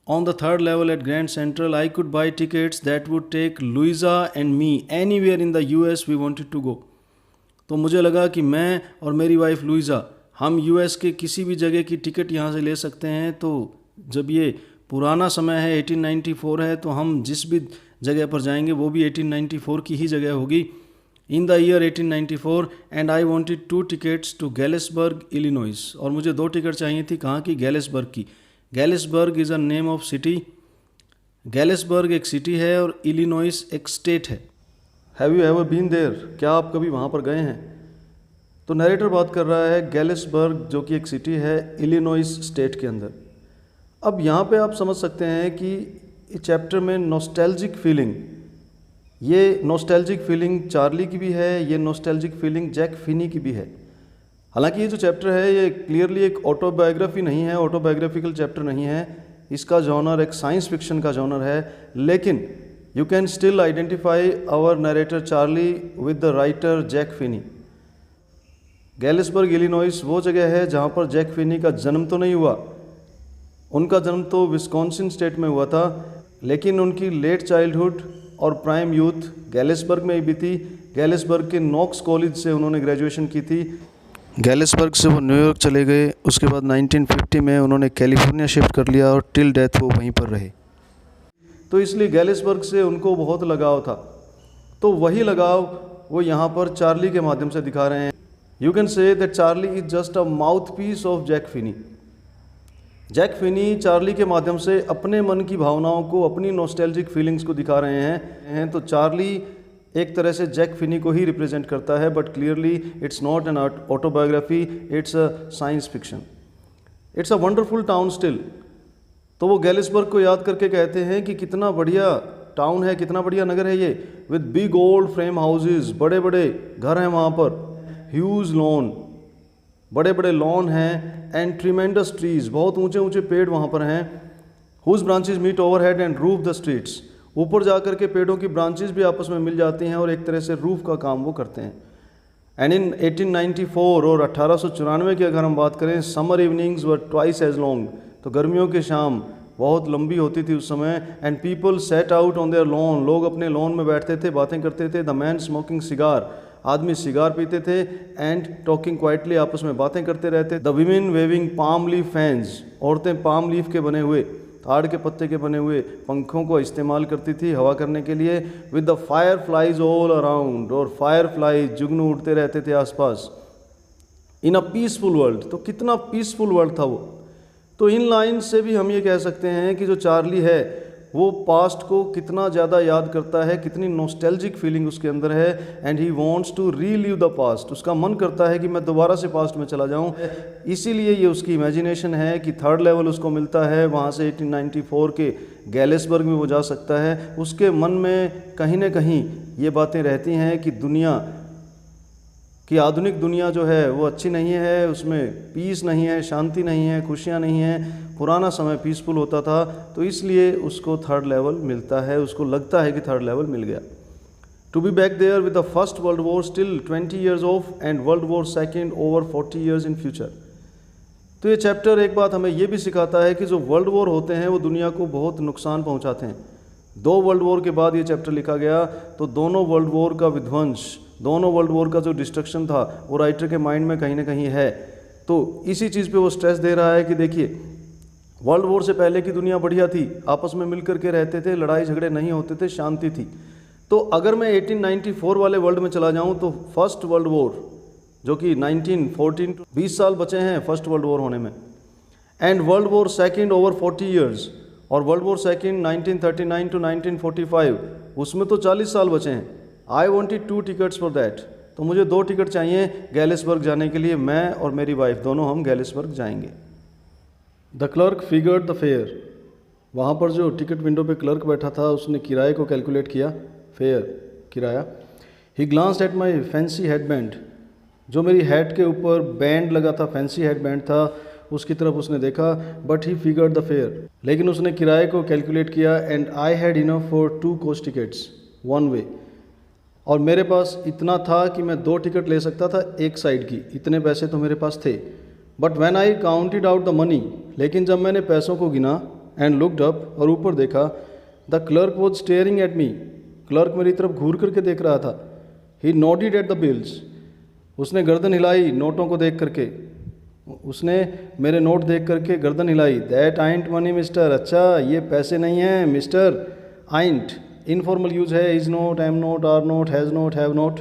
on the third level at Grand Central I could buy tickets that would take Louisa and me anywhere in the US we wanted to go। तो मुझे लगा कि मैं और मेरी वाइफ लुइसा हम US के किसी भी जगह की टिकट यहाँ से ले सकते हैं। तो जब ये पुराना समय है 1894 है तो हम जिस भी जगह पर जाएंगे वो भी 1894 की ही जगह होगी। In the year 1894 and I wanted 2 tickets to Galesburg Illinois, और मुझे 2 टिकट चाहिए थी। कहाँ की? गैलिसबर्ग की। Galesburg is a name of city. Galesburg एक सिटी है और इलिनॉइस एक स्टेट है। Have you ever been there? क्या आप कभी वहाँ पर गए हैं? तो नरेटर बात कर रहा है गैलिसबर्ग जो कि एक सिटी है इलिनॉइस स्टेट के अंदर। अब यहाँ पे आप समझ सकते हैं कि इस चैप्टर में नॉस्टैल्जिक फीलिंग, ये नॉस्टैल्जिक फीलिंग चार्ली की भी है, ये नॉस्टैल्जिक फीलिंग जैक फिनी की भी है। हालांकि ये जो चैप्टर है ये क्लियरली एक ऑटोबायोग्राफी नहीं है, ऑटोबायोग्राफिकल चैप्टर नहीं है। इसका जॉनर एक साइंस फिक्शन का जॉनर है, लेकिन you can still identify our narrator Charlie with the writer Jack Finney. Galesburg Illinois वो जगह है जहाँ पर जैक फिनी का जन्म तो नहीं हुआ, उनका जन्म तो विस्कॉन्सिन स्टेट में हुआ था, लेकिन उनकी लेट चाइल्डहुड और प्राइम यूथ गैलिसबर्ग में ही बीती। गैलिसबर्ग के नॉक्स कॉलेज से उन्होंने ग्रेजुएशन की थी। गैलिसबर्ग से वो न्यूयॉर्क चले गए, उसके बाद 1950 में उन्होंने कैलिफोर्निया शिफ्ट कर लिया और टिल डेथ वो वहीं पर रहे। तो इसलिए गैलिसबर्ग से उनको बहुत लगाव था। तो वही लगाव वो यहाँ पर चार्ली के माध्यम से दिखा रहे हैं। You can say that Charlie is just a mouthpiece of Jack Finney. Jack Finney Charlie के माध्यम से अपने मन की भावनाओं को, अपनी नॉस्टैल्जिक फीलिंग्स को दिखा रहे हैं। तो चार्ली एक तरह से जैक फिनी को ही रिप्रेजेंट करता है, but clearly it's not an autobiography, it's a science fiction. It's a wonderful town still. तो वो गैलिसबर्ग को याद करके कहते हैं कि कितना बढ़िया टाउन है, कितना बढ़िया नगर है ये, with big old frame houses, बड़े बड़े घर हैं वहाँ पर, ह्यूज लॉन, बड़े बड़े लॉन हैं, एंड ट्रीमेंडस ट्रीज, बहुत ऊंचे ऊंचे पेड़ वहाँ पर हैं, whose branches meet overhead and roof the streets, ऊपर जा कर के पेड़ों की ब्रांचेज भी आपस में मिल जाती हैं और एक तरह से रूफ का काम वो करते हैं। एंड इन 1894 और 1894 की अगर हम बात करें, समर इवनिंग्स वर ट्वाइस एज लॉन्ग, तो गर्मियों की शाम बहुत लंबी होती थी उस समय। And people set out on their lawn, लोग अपने लॉन में बैठते थे, बातें करते थे। द मैन स्मोकिंग सिगार, आदमी सिगार पीते थे, एंड टॉकिंग क्वाइटली, आपस में बातें करते रहते। The women waving palm leaf fans, औरतें पाम लीफ के बने हुए ताड़ के पत्ते के बने हुए पंखों को इस्तेमाल करती थी हवा करने के लिए। With the fire flies all around, और फायर फ्लाइज जुगनू उड़ते रहते थे आसपास। इन अ पीसफुल वर्ल्ड, तो कितना पीसफुल वर्ल्ड था वो। तो इन लाइन से भी हम ये कह सकते हैं कि जो चार्ली है वो पास्ट को कितना ज़्यादा याद करता है, कितनी नॉस्टैल्जिक फीलिंग उसके अंदर है। And he wants to relive the past, उसका मन करता है कि मैं दोबारा से पास्ट में चला जाऊं। इसीलिए ये उसकी इमेजिनेशन है कि थर्ड लेवल उसको मिलता है, वहाँ से 1894 के गैलिसबर्ग में वो जा सकता है। उसके मन में कहीं ना कहीं ये बातें रहती हैं कि दुनिया कि आधुनिक दुनिया जो है वो अच्छी नहीं है, उसमें पीस नहीं है, शांति नहीं है, खुशियाँ नहीं हैं। पुराना समय पीसफुल होता था, तो इसलिए उसको थर्ड लेवल मिलता है, उसको लगता है कि थर्ड लेवल मिल गया। To be back there with the First World War still 20 years off and World War second over 40 years in future. तो ये चैप्टर एक बात हमें ये भी सिखाता है कि जो वर्ल्ड वॉर होते हैं वो दुनिया को बहुत नुकसान पहुँचाते हैं। 2 वर्ल्ड वॉर के बाद ये चैप्टर लिखा गया, तो दोनों वर्ल्ड वॉर का विध्वंस, दोनों वर्ल्ड वॉर का जो डिस्ट्रक्शन था वो राइटर के माइंड में कहीं ना कहीं है। तो इसी चीज़ पे वो स्ट्रेस दे रहा है कि देखिए वर्ल्ड वॉर से पहले की दुनिया बढ़िया थी, आपस में मिल करके रहते थे, लड़ाई झगड़े नहीं होते थे, शांति थी। तो अगर मैं 1894 वाले वर्ल्ड में चला जाऊं तो फर्स्ट वर्ल्ड वॉर जो कि 1914 20 साल बचे हैं फर्स्ट वर्ल्ड वॉर होने में, and World War second over 40 years, और वर्ल्ड वॉर सेकेंड 1939 टू 1945, उसमें तो 40 साल बचे हैं। आई वॉन्टेड 2 टिकट्स फॉर दैट, तो मुझे 2 टिकट चाहिए गैलिसबर्ग जाने के लिए। मैं और मेरी वाइफ दोनों हम गैलिसबर्ग जाएंगे। The clerk figured the fair, वहाँ पर जो टिकट विंडो पे क्लर्क बैठा था उसने किराए को कैलकुलेट किया, फेयर किराया। He glanced at my fancy head band, जो मेरी हेड के ऊपर बैंड लगा था, फैंसी हेड बैंड था, उसकी तरफ उसने देखा। But he figured the fair, लेकिन उसने किराए को कैलकुलेट किया। And I had enough for 2 coach tickets one way, और मेरे पास इतना था कि मैं 2 टिकट ले सकता था एक साइड की, इतने पैसे तो मेरे पास थे। But when I counted out the money, लेकिन जब मैंने पैसों को गिना एंड लुक्ड अप, और ऊपर देखा, the clerk was staring at me, clerk मेरी तरफ घूर करके देख रहा था। He noted at the bills, उसने गर्दन हिलाई नोटों को देख करके, उसने मेरे नोट देख करके गर्दन हिलाई। दैट आइंट मनी मिस्टर, अच्छा ये पैसे नहीं हैं मिस्टर। आइंट इनफॉर्मल यूज है, is not, am not, are not, has not, have not,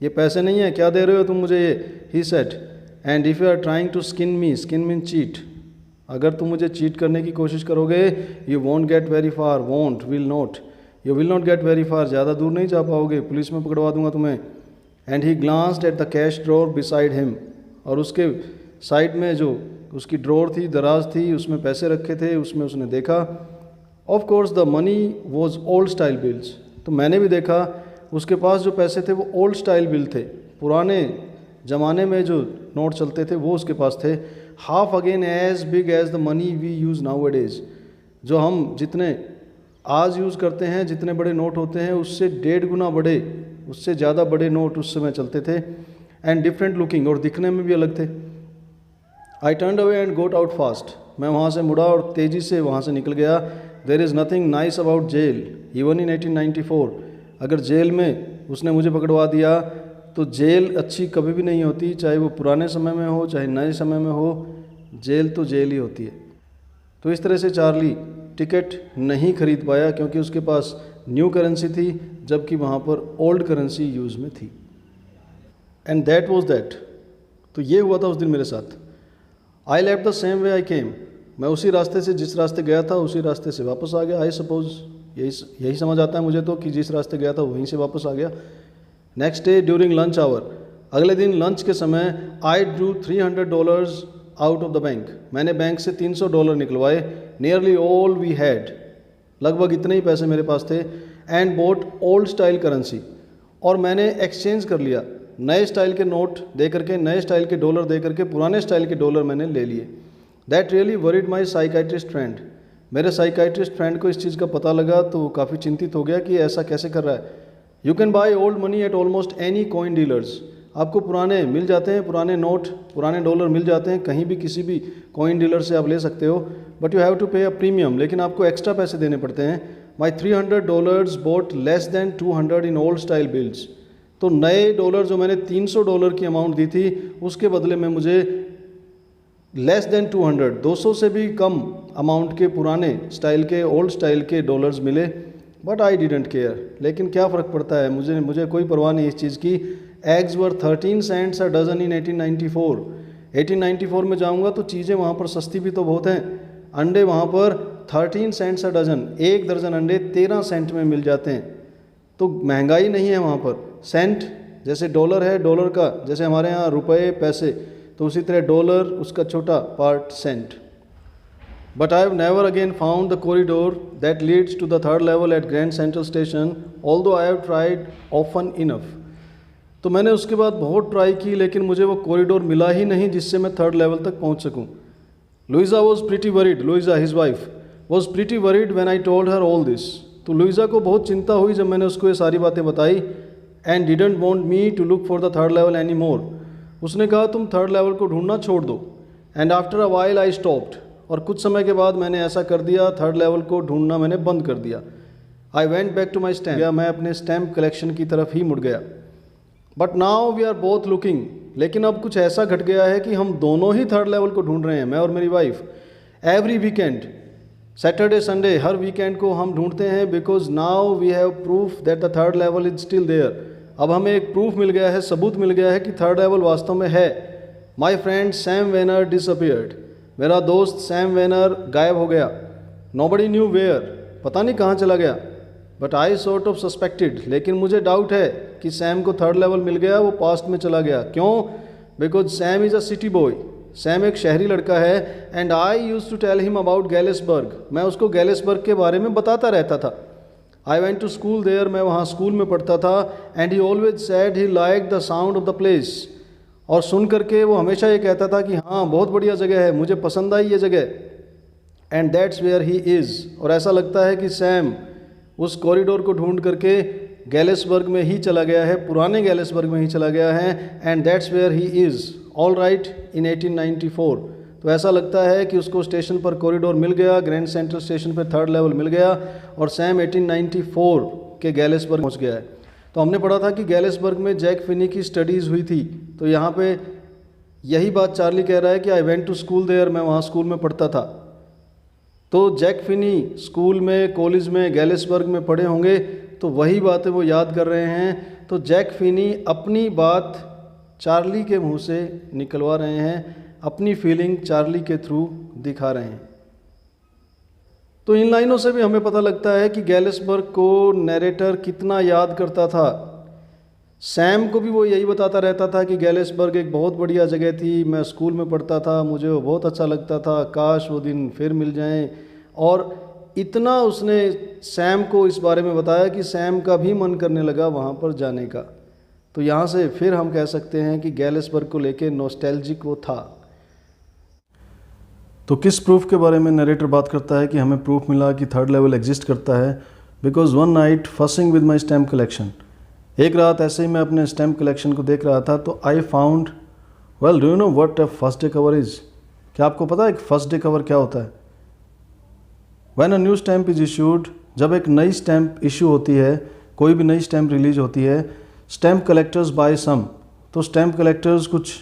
ये पैसे नहीं है, क्या दे रहे हो तुम मुझे ये। He said, and if you are trying to skin me, skin mean cheat, अगर तुम मुझे चीट करने की कोशिश करोगे, you won't get very far, won't will not, you will not get very far, ज़्यादा दूर नहीं जा पाओगे, पुलिस में पकड़वा दूंगा तुम्हें। And he glanced at the cash drawer beside him, और उसके साइड में जो उसकी ड्रॉर थी, दराज थी, उसमें पैसे रखे थे, उसमें उसने देखा। Of course the money was old style bills, तो मैंने भी देखा उसके पास जो पैसे थे वो ओल्ड स्टाइल बिल थे, पुराने ज़माने में जो नोट चलते थे वो उसके पास थे। Half again as big as the money we use nowadays, जो हम जितने आज यूज़ करते हैं, जितने बड़े नोट होते हैं उससे 1.5 गुना बड़े, उससे ज़्यादा बड़े नोट उस समय चलते थे। एंड डिफरेंट लुकिंग, और दिखने में भी अलग थे। I turn away and got out fast, मैं वहाँ से मुड़ा और तेज़ी से वहाँ से निकल गया। There is nothing nice about jail even in 1894, अगर जेल में उसने मुझे पकड़वा दिया तो जेल अच्छी कभी भी नहीं होती, चाहे वो पुराने समय में हो चाहे नए समय में हो, जेल तो जेल ही होती है। तो इस तरह से चार्ली टिकट नहीं खरीद पाया क्योंकि उसके पास न्यू करेंसी थी, जबकि वहाँ पर ओल्ड करेंसी यूज़ में थी। एंड दैट वॉज दैट, तो ये हुआ था उस दिन मेरे साथ। I left the same way I came, मैं उसी रास्ते से जिस रास्ते गया था उसी रास्ते से वापस आ गया। आई सपोज यही समझ आता है मुझे तो कि जिस रास्ते गया था वहीं से वापस आ गया। Next day during lunch hour, अगले दिन लंच के समय, I drew $300 out of the bank, मैंने बैंक से $300 निकलवाए। नियरली ऑल वी हैड, लगभग इतने ही पैसे मेरे पास थे। And boat old style currency, और मैंने एक्सचेंज कर लिया, नए स्टाइल के नोट दे करके, नए स्टाइल के डॉलर दे करके पुराने स्टाइल के डॉलर मैंने ले लिए। That really worried my psychiatrist friend, मेरे साइकाइट्रिस्ट फ्रेंड को इस चीज़ का पता लगा तो वो काफ़ी चिंतित हो गया कि ऐसा कैसे कर रहा है। You can buy old money at almost any coin dealers, आपको पुराने मिल जाते हैं, पुराने नोट, पुराने डॉलर मिल जाते हैं कहीं भी, किसी भी कॉइन डीलर से आप ले सकते हो। बट यू हैव टू पे अ प्रीमियम, लेकिन आपको एक्स्ट्रा पैसे देने पड़ते हैं। माई $300 boat less than 200 in old style bills, तो नए डॉलर जो मैंने $300 की अमाउंट दी थी उसके बदले में मुझे लेस देन 200 से भी कम अमाउंट के पुराने स्टाइल के ओल्ड स्टाइल के डॉलर्स मिले, बट आई डिडंट केयर। लेकिन क्या फ़र्क पड़ता है, मुझे कोई परवाह नहीं इस चीज़ की। Eggs were 13 cents a dozen in 1894। 1894 में जाऊंगा तो चीज़ें वहाँ पर सस्ती भी तो बहुत हैं। अंडे वहाँ पर 13 सेंट्स अ डजन, एक दर्जन अंडे 13 सेंट में मिल जाते हैं। तो महंगाई नहीं है वहाँ पर। सेंट जैसे डॉलर है, डॉलर का जैसे हमारे यहाँ रुपए पैसे, तो उसी तरह डॉलर उसका छोटा part cent. But I have never again found the corridor that leads to the third level at Grand Central Station, although I have tried often enough. तो मैंने उसके बाद बहुत ट्राई की, लेकिन मुझे वो कॉरिडोर मिला ही नहीं जिससे मैं थर्ड लेवल तक पहुंच सकूं। Luisa was pretty worried, Luisa his wife was pretty worried when I told her all this. तो लुइजा को बहुत चिंता हुई जब मैंने उसको ये सारी बातें बताई। And didn't want me to look for the third level any more. उसने कहा तुम थर्ड लेवल को ढूंढना छोड़ दो। And after a while I stopped. और कुछ समय के बाद मैंने ऐसा कर दिया, थर्ड लेवल को ढूंढना मैंने बंद कर दिया। I went back to my stamp, या मैं अपने स्टैम्प कलेक्शन की तरफ ही मुड़ गया। But now we are both looking. लेकिन अब कुछ ऐसा घट गया है कि हम दोनों ही थर्ड लेवल को ढूंढ रहे हैं, मैं और मेरी wife. Every weekend, Saturday Sunday, हर वीकेंड को हम ढूंढते हैं, because now we have proof that the third level is still there. अब हमें एक प्रूफ मिल गया है, सबूत मिल गया है कि थर्ड लेवल वास्तव में है। My friend Sam Vanern disappeared. मेरा दोस्त सैम वेनर गायब हो गया। नोबडी न्यू वेयर, पता नहीं कहाँ चला गया। But I sort of suspected, लेकिन मुझे डाउट है कि सैम को थर्ड लेवल मिल गया, वो पास्ट में चला गया। क्यों? Because Sam is a city boy. Sam एक शहरी लड़का है। And I use to tell him about Galesburg. मैं उसको गैलिसबर्ग के बारे में बताता रहता था। I went to school there, मैं वहाँ स्कूल में पढ़ता था। And he always said he like the sound of the place. और सुन करके वो हमेशा ये कहता था कि हाँ बहुत बढ़िया जगह है, मुझे पसंद आई ये जगह। And that's where he is. और ऐसा लगता है कि सैम उस कॉरिडोर को ढूंढ करके गैलिसबर्ग में ही चला गया है, पुराने गैलिसबर्ग में ही चला गया है। And that's where he is all right in 1894। तो ऐसा लगता है कि उसको स्टेशन पर कॉरिडोर मिल गया, ग्रैंड सेंट्रल स्टेशन पर थर्ड लेवल मिल गया, और सैम 1894 के गैलिसबर्ग पहुँच गया है। तो हमने पढ़ा था कि गैलिसबर्ग में जैक फिनी की स्टडीज़ हुई थी। तो यहाँ पे यही बात चार्ली कह रहा है कि I went to school there, मैं वहाँ स्कूल में पढ़ता था। तो जैक फिनी स्कूल में, कॉलेज में, गैलिसबर्ग में पढ़े होंगे, तो वही बातें वो याद कर रहे हैं। तो जैक फिनी अपनी बात चार्ली के मुंह से निकलवा रहे हैं, अपनी फीलिंग चार्ली के थ्रू दिखा रहे हैं। तो इन लाइनों से भी हमें पता लगता है कि गैलिसबर्ग को नैरेटर कितना याद करता था। सैम को भी वो यही बताता रहता था कि गैलिसबर्ग एक बहुत बढ़िया जगह थी, मैं स्कूल में पढ़ता था, मुझे वो बहुत अच्छा लगता था, काश वो दिन फिर मिल जाएं। और इतना उसने सैम को इस बारे में बताया कि सैम का भी मन करने लगा वहाँ पर जाने का। तो यहाँ से फिर हम कह सकते हैं कि गैलिसबर्ग को लेके नॉस्टैल्जिक वो था। तो किस प्रूफ के बारे में नरेटर बात करता है कि हमें प्रूफ मिला कि थर्ड लेवल एग्जिस्ट करता है? Because one night fussing with my stamp collection. एक रात ऐसे ही मैं अपने स्टैम्प कलेक्शन को देख रहा था, तो I found, well do you know what a first day cover is? क्या आपको पता है कि फर्स्ट डे कवर क्या होता है? When a new stamp is issued, जब एक नई स्टैम्प इशू होती है, कोई भी नई स्टैम्प रिलीज होती है, स्टैम्प कलेक्टर्स बाय सम, तो स्टैम्प कलेक्टर्स कुछ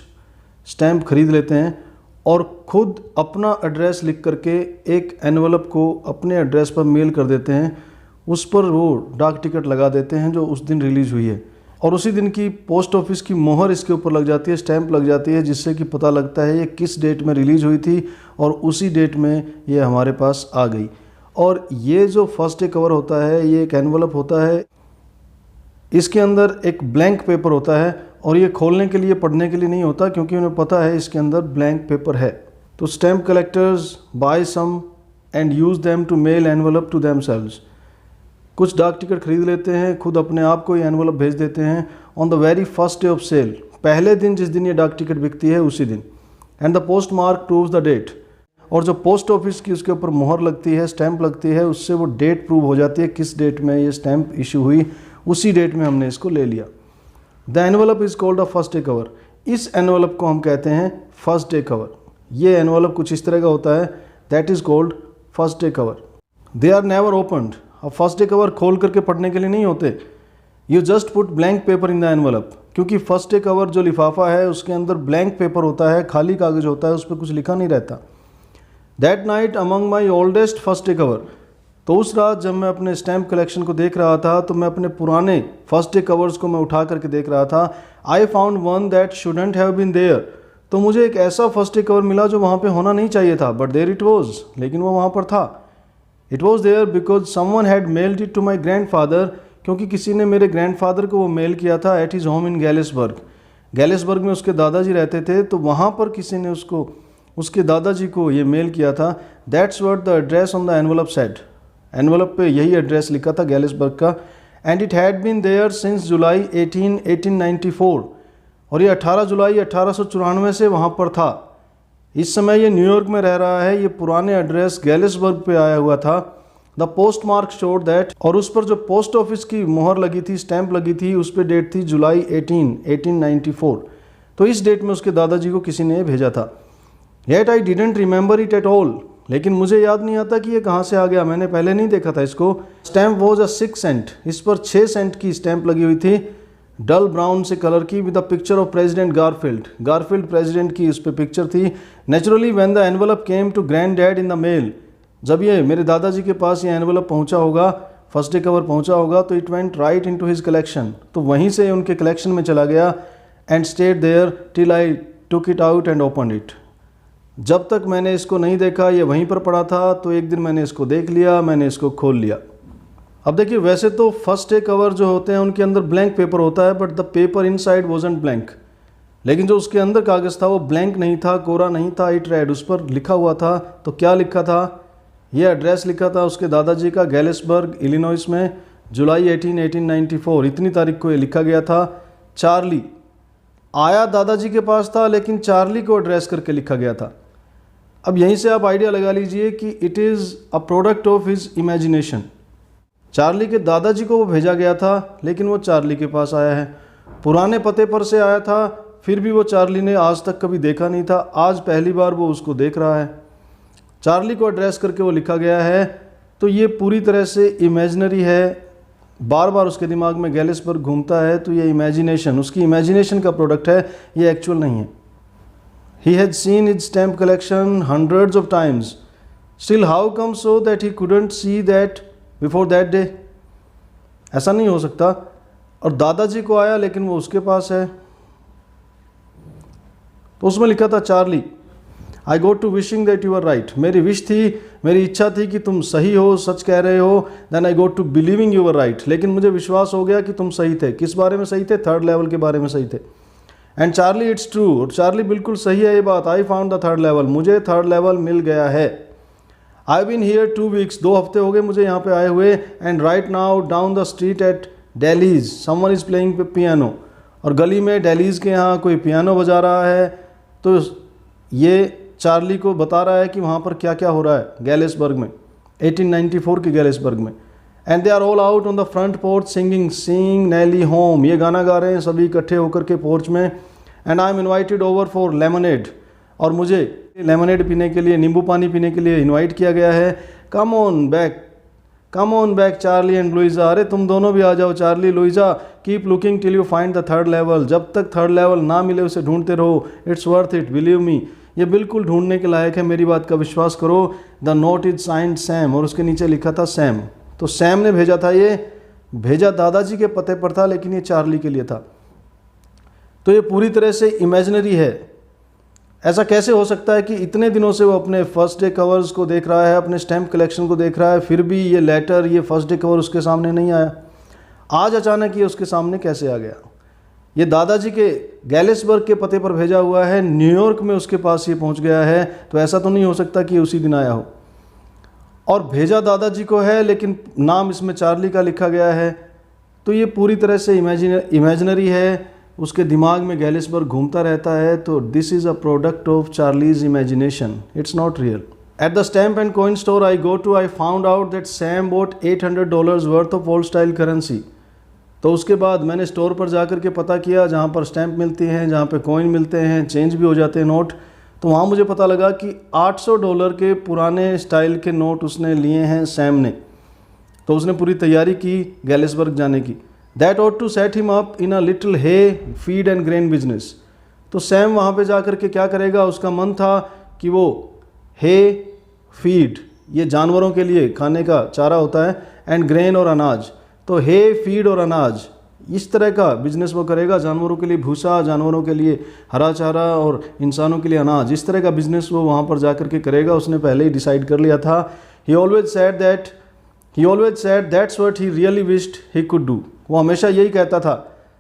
स्टैम्प खरीद लेते हैं और खुद अपना एड्रेस लिख करके एक एनवलप को अपने एड्रेस पर मेल कर देते हैं। उस पर वो डाक टिकट लगा देते हैं जो उस दिन रिलीज़ हुई है, और उसी दिन की पोस्ट ऑफिस की मोहर इसके ऊपर लग जाती है, स्टैंप लग जाती है, जिससे कि पता लगता है ये किस डेट में रिलीज़ हुई थी और उसी डेट में ये हमारे पास आ गई। और ये जो फर्स्ट डे कवर होता है, ये एक एनवलप होता है, इसके अंदर एक ब्लैंक पेपर होता है, और ये खोलने के लिए, पढ़ने के लिए नहीं होता, क्योंकि उन्हें पता है इसके अंदर ब्लैंक पेपर है। तो stamp collectors buy some and use them to mail envelope to themselves. कुछ डाक टिकट खरीद लेते हैं, खुद अपने आप को ही एनवलप भेज देते हैं on the very first day of sale, पहले दिन जिस दिन ये डाक टिकट बिकती है उसी दिन। And the post mark proves the date, और जो पोस्ट ऑफिस की उसके ऊपर मोहर लगती है, स्टैंप लगती है, उससे वो डेट प्रूव हो जाती है किस डेट में ये स्टैंप इशू हुई, उसी डेट में हमने इसको ले लिया। The envelope is called a first day cover. इस एनवलप को हम कहते हैं फर्स्ट डे कवर। ये एनवलप कुछ इस तरह का होता है, that is called first day cover. They are never opened. अब फर्स्ट डे कवर खोल करके पढ़ने के लिए नहीं होते। You just put blank paper in the envelope, क्योंकि फर्स्ट डे कवर जो लिफाफा है उसके अंदर ब्लैंक पेपर होता है, खाली कागज़ होता है, उस पर कुछ लिखा नहीं रहता। That night among my oldest first day cover, तो उस रात जब मैं अपने स्टैम्प कलेक्शन को देख रहा था तो मैं अपने पुराने फर्स्ट डे कवर्स को मैं उठा करके देख रहा था। I found one that shouldn't have been there, तो मुझे एक ऐसा फर्स्ट डे कवर मिला जो वहाँ पे होना नहीं चाहिए था, बट देयर इट वॉज, लेकिन वो वहाँ पर था। It was there because someone had mailed it to my grandfather, क्योंकि किसी ने मेरे ग्रैंडफादर को वो मेल किया था एट हिज होम इन गैलिसबर्ग। गैलिसबर्ग में उसके दादाजी रहते थे, तो वहाँ पर किसी ने उसको, उसके दादाजी को ये मेल किया था। That's what the address on the envelope said, envelope पे यही एड्रेस लिखा था गैलिसबर्ग का। And it had been there since July 1894, और ये 18 जुलाई 1894 से वहाँ पर था। इस समय ये न्यूयॉर्क में रह रहा है। ये पुराने एड्रेस गैलिसबर्ग पे आया हुआ था। The post mark showed that, और उस पर जो पोस्ट ऑफिस की मोहर लगी थी, स्टैंप लगी थी, उस पर डेट थी जुलाई 1894। तो इस डेट में उसके दादाजी को किसी ने भेजा था। Yet I didn't remember it at all, लेकिन मुझे याद नहीं आता कि ये कहाँ से आ गया, मैंने पहले नहीं देखा था इसको। स्टैम्प वॉज अ 6 सेंट, इस पर 6 सेंट की स्टैंप लगी हुई थी, डल ब्राउन से कलर की, with the picture of President Garfield. Garfield President की उस पर पिक्चर थी। Naturally when the envelope came to grand dad in the mail, जब ये मेरे दादाजी के पास ये एनवलप पहुंचा होगा, फर्स्ट डे कवर पहुंचा होगा, तो it went right into his collection, तो वहीं से उनके कलेक्शन में चला गया। And stayed there till I took it out and open it, जब तक मैंने इसको नहीं देखा, ये वहीं पर पड़ा था, तो एक दिन मैंने इसको देख लिया, मैंने इसको खोल लिया। अब देखिए, वैसे तो फर्स्ट डे कवर जो होते हैं उनके अंदर ब्लैंक पेपर होता है, but the paper inside wasn't blank, लेकिन जो उसके अंदर कागज़ था वो ब्लैंक नहीं था, कोरा नहीं था। इट रेड, उस पर लिखा हुआ था। तो क्या लिखा था? ये एड्रेस लिखा था उसके दादाजी का, गैलिसबर्ग इलिनॉइस में, जुलाई 1894, इतनी तारीख को ये लिखा गया था। चार्ली आया दादाजी के पास था, लेकिन चार्ली को एड्रेस करके लिखा गया था। अब यहीं से आप आइडिया लगा लीजिए कि it is a product of his imagination. Charlie के दादाजी को वो भेजा गया था, लेकिन वो चार्ली के पास आया है। पुराने पते पर से आया था, फिर भी वो चार्ली ने आज तक कभी देखा नहीं था, आज पहली बार वो उसको देख रहा है। चार्ली को एड्रेस करके वो लिखा गया है, तो ये पूरी तरह से इमेजिनरी है। बार बार उसके दिमाग में गैलिसबर्ग घूमता है, तो ये इमेजिनेशन, उसकी इमेजिनेशन का प्रोडक्ट है, ये एक्चुअल नहीं है। He had seen his stamp collection hundreds of times. Still, how come so that he couldn't see that before that day? ऐसा नहीं हो सकता। और दादाजी को आया, लेकिन वो उसके पास है। तो उसमें लिखा था, Charlie I go to wishing that you are right, मेरी विश थी, मेरी इच्छा थी कि तुम सही हो, सच कह रहे हो। Then I go to believing you are right, लेकिन मुझे विश्वास हो गया कि तुम सही थे। किस बारे में सही थे? थर्ड लेवल के बारे में सही थे। एंड चार्ली इट्स ट्रू, और चार्ली बिल्कुल सही है ये बात। I found the third level, मुझे थर्ड लेवल मिल गया है। आई बीन हियर 2 वीक्स, 2 हफ्ते हो गए मुझे यहाँ पे आए हुए। And right now down the street at Daly's someone is playing piano, और गली में डेलीज के यहाँ कोई पियानो बजा रहा है। तो ये चार्ली को बता रहा है कि वहाँ पर क्या क्या हो रहा है गैलिसबर्ग में, 1894 के गैलिसबर्ग में। And they are all out on the front porch singing sing Nellie home, ये गाना गा रहे हैं सभी इकट्ठे होकर के पोर्च में। And I am invited over for lemonade, और मुझे लेमनेड पीने के लिए, नींबू पानी पीने के लिए इन्वाइट किया गया है। Come on back Charlie and Luisa, अरे तुम दोनों भी आ जाओ, Charlie Luisa. Keep looking till you find the third level, जब तक थर्ड लेवल ना मिले उसे ढूंढते रहो। It's worth it, believe me, ये बिल्कुल ढूंढने के लायक है, मेरी बात का विश्वास करो। The note is signed Sam, और उसके नीचे लिखा था सैम। तो सैम ने भेजा था, ये भेजा दादाजी के पते पर था, लेकिन ये चार्ली के लिए था। तो ये पूरी तरह से इमेजिनरी है। ऐसा कैसे हो सकता है कि इतने दिनों से वो अपने फर्स्ट डे कवर्स को देख रहा है, अपने स्टैम्प कलेक्शन को देख रहा है, फिर भी ये लेटर, ये फर्स्ट डे कवर उसके सामने नहीं आया। आज अचानक ये उसके सामने कैसे आ गया? ये दादाजी के गैलिसबर्ग के पते पर भेजा हुआ है, न्यूयॉर्क में उसके पास ये पहुंच गया है, तो ऐसा तो नहीं हो सकता कि उसी दिन आया हो। और भेजा दादाजी को है, लेकिन नाम इसमें चार्ली का लिखा गया है। तो ये पूरी तरह से इमेजिनरी है, उसके दिमाग में गैलिसबर्ग घूमता रहता है। तो this is a product of Charlie's imagination, it's not real. At the stamp and coin store I go to, I found out that Sam bought $800 worth of old style currency. तो उसके बाद मैंने स्टोर पर जाकर के पता किया, जहाँ पर स्टैम्प मिलती हैं, जहाँ पे कॉइन मिलते हैं, चेंज भी हो जाते हैं नोट। तो वहाँ मुझे पता लगा कि $800 के पुराने स्टाइल के नोट उसने लिए हैं सैम ने। तो उसने पूरी तैयारी की गैलिसबर्ग जाने की। That ought to set him up in a little hay feed and grain business. तो सैम वहाँ पे जा कर के क्या करेगा, उसका मन था कि वो हे फीड, ये जानवरों के लिए खाने का चारा होता है, एंड ग्रेन और अनाज, तो हे फीड और अनाज इस तरह का बिजनेस वो करेगा, जानवरों के लिए भूसा, जानवरों के लिए हरा चारा और इंसानों के लिए अनाज, इस तरह का बिजनेस वो वहाँ पर जा कर के करेगा। उसने पहले ही डिसाइड कर लिया था। ही always said that's what he really wished he could do. वो हमेशा यही कहता था,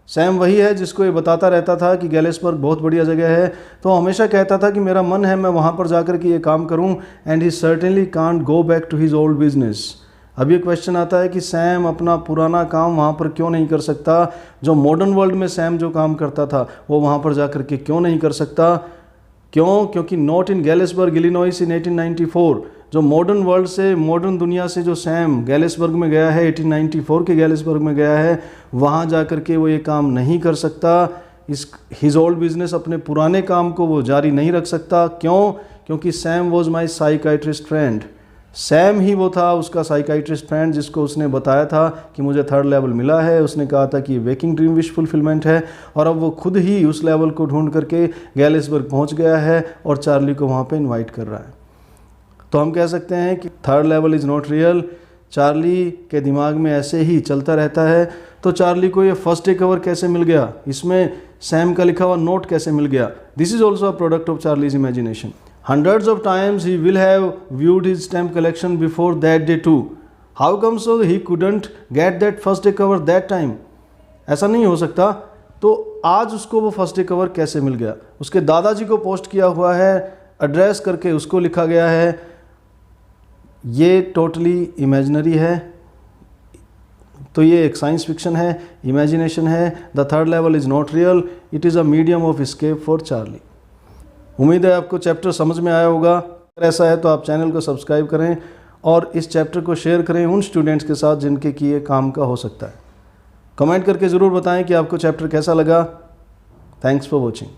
सैम वही है जिसको ये बताता रहता था कि गैलिसबर्ग बहुत बढ़िया जगह है, तो हमेशा कहता था कि मेरा मन है मैं वहाँ पर जाकर के ये काम करूँ, and he certainly can't go back to his old business. अब ये क्वेश्चन आता है कि सैम अपना पुराना काम वहाँ पर क्यों नहीं कर सकता, जो मॉडर्न वर्ल्ड में सैम जो काम करता था वो वहाँ पर जाकर के क्यों नहीं कर सकता। क्यों? क्योंकि नॉट इन गैलिसबर्ग इलिनॉइस इन 1894, जो मॉडर्न वर्ल्ड से, मॉडर्न दुनिया से जो सैम गैलिसबर्ग में गया है, 1894 के गैलिसबर्ग में गया है, वहाँ जा कर के वो ये काम नहीं कर सकता। इस हिज ओल्ड बिजनेस, अपने पुराने काम को वो जारी नहीं रख सकता। क्यों? क्योंकि Sam was my psychiatrist friend. Sam ही वो था उसका साइकाइट्रिस्ट फ्रेंड जिसको उसने बताया था कि मुझे 3rd लेवल मिला है। उसने कहा था कि वेकिंग ड्रीम विश फुलफिलमेंट है, और अब वो खुद ही उस लेवल को ढूंढ करके गैलिसबर्ग पहुंच गया है और चार्ली को वहाँ पे इनवाइट कर रहा है। तो हम कह सकते हैं कि 3rd level is not real. Charlie के दिमाग में ऐसे ही चलता रहता है। तो चार्ली को ये फर्स्ट डे कवर कैसे मिल गया, इसमें सैम का लिखा हुआ नोट कैसे मिल गया? This is also a product of Charlie's imagination. Hundreds of times he will have viewed his stamp collection before that day too. How come so he couldn't get that first day cover that time? ऐसा नहीं हो सकता। तो आज उसको वो फर्स्ट डे कवर कैसे मिल गया? उसके दादाजी को पोस्ट किया हुआ है, एड्रेस करके उसको लिखा गया है। ये टोटली इमेजिनरी है, तो ये एक साइंस फिक्शन है, इमेजिनेशन है। The 3rd level is not real, it is a medium of escape for Charlie. उम्मीद है आपको चैप्टर समझ में आया होगा। अगर ऐसा है तो आप चैनल को सब्सक्राइब करें और इस चैप्टर को शेयर करें उन स्टूडेंट्स के साथ जिनके कि ये काम का हो सकता है। कमेंट करके ज़रूर बताएं कि आपको चैप्टर कैसा लगा। Thanks for watching.